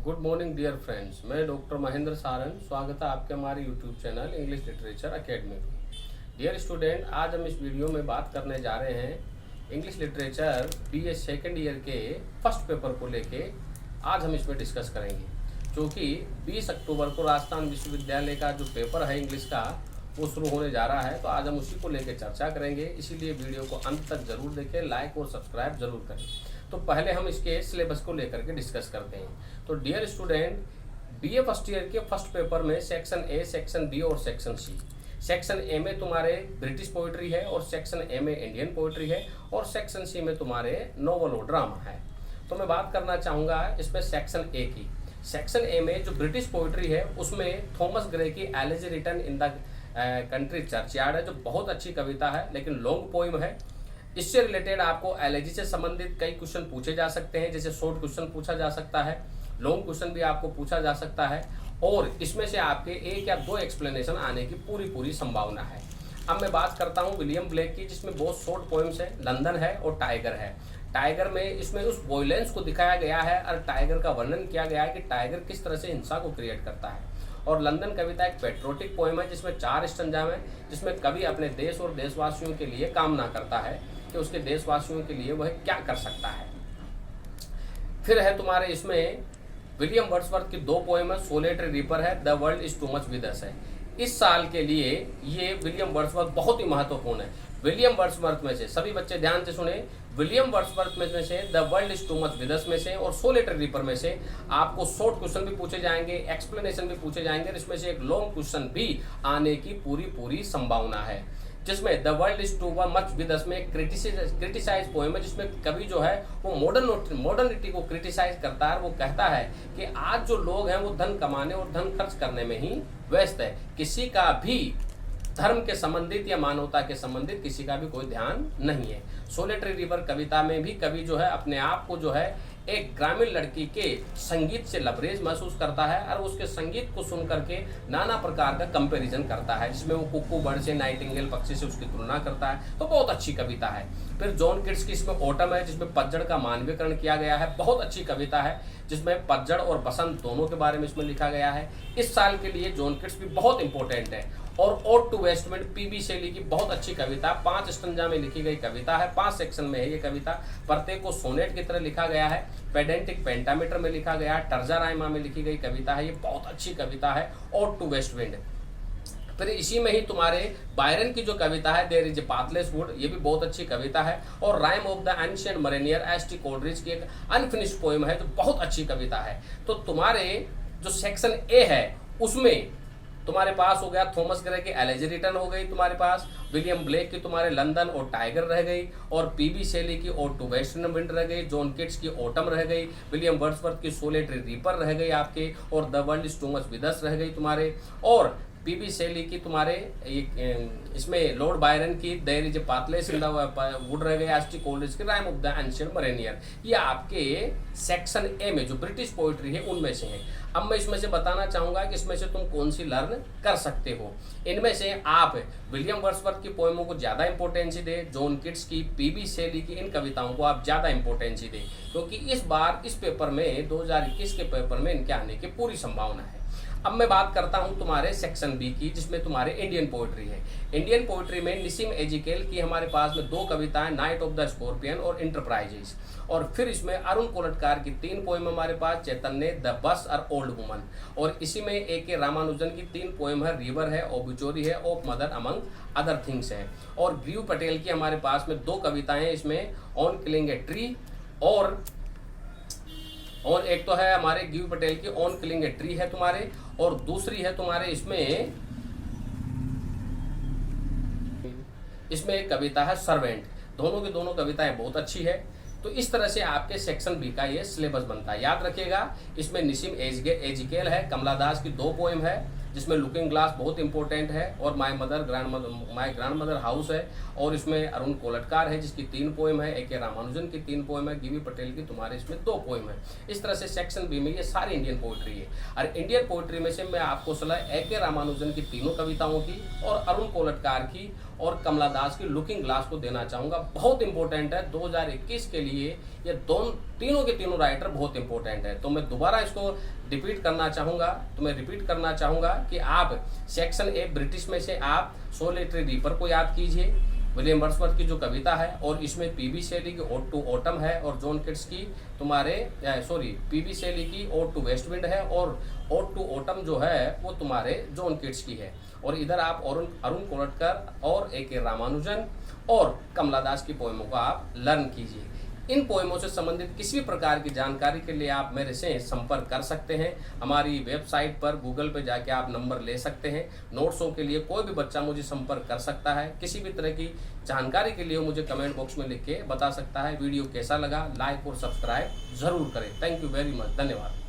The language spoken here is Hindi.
गुड मॉर्निंग डियर फ्रेंड्स, मैं डॉक्टर महेंद्र सारन। स्वागत है आपके हमारे YouTube channel English literature academy में। डियर स्टूडेंट, आज हम इस वीडियो में बात करने जा रहे हैं English literature BA second year के फर्स्ट पेपर को लेके। आज हम इसमें डिस्कस करेंगे क्योंकि 20 अक्टूबर को राजस्थान विश्वविद्यालय का जो पेपर है इंग्लिश का वो शुरू होने जा रहा है, तो आज हम उसी को लेकर चर्चा करेंगे। इसीलिए वीडियो को अंत तक जरूर देखें, लाइक और सब्सक्राइब जरूर करें। तो पहले हम इसके सिलेबस को लेकर के डिस्कस करते हैं। तो dear student, BA first year के फर्स्ट पेपर में सेक्शन ए, सेक्शन बी और सेक्शन सी। सेक्शन ए में तुम्हारे ब्रिटिश पोइट्री है और सेक्शन ए में इंडियन पोइट्री है और सेक्शन सी में तुम्हारे नॉवल और ड्रामा है। तो मैं बात करना चाहूँगा इसमें सेक्शन ए की। सेक्शन ए में जो ब्रिटिश पोइट्री है उसमें थॉमस ग्रे की elegy written in the country churchyard है, जो बहुत अच्छी कविता है लेकिन लॉन्ग पोइम है। इससे रिलेटेड आपको एलर्जी से संबंधित कई क्वेश्चन पूछे जा सकते हैं, जैसे शॉर्ट क्वेश्चन पूछा जा सकता है, लॉन्ग क्वेश्चन भी आपको पूछा जा सकता है और इसमें से आपके एक या दो एक्सप्लेनेशन आने की पूरी संभावना है। अब मैं बात करता हूं विलियम ब्लेक की, जिसमें बहुत शॉर्ट पोएम्स है, लंदन है और टाइगर है। टाइगर में इसमें उस वॉयलेंस को दिखाया गया है और टाइगर का वर्णन किया गया है कि टाइगर किस तरह से हिंसा को क्रिएट करता है। और लंदन कविता एक पेट्रोटिक पोएम है जिसमें 4 स्टंजा है, जिसमें कवि अपने देश और देशवासियों के लिए कामना करता है कि उसके देशवासियों के लिए वह क्या कर सकता है। फिर है तुम्हारे इसमें विलियम वर्ड्सवर्थ की 2 पोएम है, सोलेटरी रीपर है, the world is too much with अस है। इस साल के लिए ये विलियम वर्ड्सवर्थ बहुत ही महत्वपूर्ण है। विलियम वर्ड्सवर्थ में से सभी बच्चे ध्यान से सुने, विलियम वर्ड्सवर्थ में से the world is too much with अस में से और सोलेटरी रीपर में से आपको शॉर्ट क्वेश्चन भी पूछे जाएंगे, एक्सप्लेनेशन भी पूछे जाएंगे, इसमें से एक लॉन्ग क्वेश्चन भी आने की पूरी संभावना है। जिसमें the world is too much with अस में क्रिटिसाइज पोएम है, जिसमें कवि जो है वो मॉडर्निटी को क्रिटिसाइज करता है। वो कहता है कि आज जो लोग हैं वो धन कमाने और धन खर्च करने में ही व्यस्त है, किसी का भी धर्म के संबंधित या मानवता के संबंधित किसी का भी कोई ध्यान नहीं है। सोलेटरी रिवर कविता में भी कवि जो है अपने आप को जो है एक ग्रामीण लड़की के संगीत से लबरेज महसूस करता है और उसके संगीत को सुन करके नाना प्रकार का कंपैरिजन करता है, जिसमें वो कुक्कू बर्ड से, नाइटिंगेल पक्षी से उसकी तुलना करता है। तो बहुत अच्छी कविता है। फिर जॉन किट्स की इसमें ऑटम है, जिसमें पतझड़ का मानवीकरण किया गया है, बहुत अच्छी कविता है, जिसमें पतझड़ और बसंत दोनों के बारे में इसमें लिखा गया है। इस साल के लिए जॉन किट्स भी बहुत इंपॉर्टेंट है। और ओड टू वेस्टमिंड पीबी शेली की बहुत अच्छी कविता, 5 स्टंजा में लिखी गई कविता है, 5 सेक्शन में है ये कविता। प्रत्येक को सोनेट की तरह लिखा गया है, पेडेंटिक पेंटामीटर में लिखा गया, टर्जा राइमा में लिखी गई कविता है। ये बहुत अच्छी कविता है, ओड टू वेस्टविंड। फिर इसी में ही तुम्हारे बायरन की जो कविता है there is a pathless wood, ये भी बहुत अच्छी कविता है। और rime of the ancient mariner S T Coleridge की एक अनफिनिश्ड पोएम है, जो बहुत अच्छी कविता है। तो तुम्हारे जो सेक्शन ए है उसमें तुम्हारे पास हो गया थॉमस ग्रे की एलिजी रिटन हो गई, तुम्हारे पास विलियम ब्लेक की तुम्हारे लंदन और टाइगर रह गई, और पीबी शेली की ओड टू वेस्टर्न विंड रह गई, जॉन किट्स की ऑटम रह गई, विलियम वर्ड्सवर्थ की सोलेटरी रीपर रह गई आपके, और the world is too much with us रह गई तुम्हारे। और पीबी शेली की तुम्हारे इसमें लॉर्ड बायरन की there is a pathless in the wood रह गई, एस टी कोल्ड्रिच की rime of the ancient mariner. ये आपके सेक्शन ए में जो ब्रिटिश पोइट्री है उनमें से है। अब मैं इसमें से बताना चाहूंगा कि इसमें से तुम कौन सी लर्न कर सकते हो। इनमें से आप विलियम वर्ड्सवर्थ की पोएमों को ज़्यादा इंपॉर्टेंसी दे, जॉन किट्स की, पीबी शेली की, इन कविताओं को आप ज़्यादा इंपॉर्टेंसी दे, क्योंकि इस बार इस पेपर में 2021 के पेपर में इनके आने की पूरी संभावना है। अब मैं बात करता हूं तुम्हारे सेक्शन बी की, जिसमें तुम्हारे इंडियन पोइट्री है। इंडियन पोइट्री में निसिम एजिकेल की हमारे पास में 2 कविताएं, नाइट ऑफ द स्कॉर्पियन और इंटरप्राइजेस। और फिर इसमें अरुण कोलटकार की 3 पोएम हमारे पास, चैतन्य, द बस और ओल्ड वुमन। और इसी में ए रामानुजन की 3 पोएम है, रिवर है, ओबिचोरी है, of mother among other things है। और ग्रीव पटेल की हमारे पास में 2 कविताएं हैं इसमें, ऑन किलिंग ए ट्री और एक तो है हमारे गिव पटेल की ऑन किलिंग ए ट्री है तुम्हारे, और दूसरी है तुम्हारे इसमें एक कविता है सर्वेंट। दोनों की दोनों कविताएं बहुत अच्छी है। तो इस तरह से आपके सेक्शन बी का ये सिलेबस बनता है। याद रखिएगा, इसमें निसिम एजिकेल है, कमला दास की 2 पोएम है, जिसमें लुकिंग ग्लास बहुत इंपॉर्टेंट है, और माय ग्रैंड मदर हाउस है। और इसमें अरुण कोलटकार है जिसकी 3 पोएम है, ए रामानुजन की 3 पोएम है, गिवी पटेल की तुम्हारे इसमें 2 पोएम है। इस तरह से सेक्शन बी में ये सारी इंडियन पोइट्री है। और इंडियन पोइट्री में से मैं आपको सलाह ए रामानुजन की 3 कविताओं की और अरुण कोलटकार की और कमला दास की लुकिंग ग्लास को देना चाहूँगा। बहुत इंपॉर्टेंट है 2021 के लिए, ये तीनों के तीनों राइटर बहुत इंपॉर्टेंट है। तो मैं दोबारा इसको रिपीट करना चाहूँगा कि आप सेक्शन ए ब्रिटिश में से आप सोलिटरी रीपर को याद कीजिए, विलियम वर्ड्सवर्थ की जो कविता है, और इसमें पीबी शेली की ओड टू ऑटम है, और जॉन किट्स की पीबी शेली की ओड टू वेस्ट विंड है, और ओड टू ऑटम जो है वो तुम्हारे जॉन किट्स की है। और इधर आप अरुण कोलटकर और A.K. रामानुजन और कमला दास की पोएमों को आप लर्न कीजिए। इन पोएमों से संबंधित किसी भी प्रकार की जानकारी के लिए आप मेरे से संपर्क कर सकते हैं। हमारी वेबसाइट पर गूगल पे जाके आप नंबर ले सकते हैं। नोट्सों के लिए कोई भी बच्चा मुझे संपर्क कर सकता है। किसी भी तरह की जानकारी के लिए मुझे कमेंट बॉक्स में लिख के बता सकता है। वीडियो कैसा लगा, लाइक और सब्सक्राइब जरूर करें। थैंक यू वेरी मच, धन्यवाद।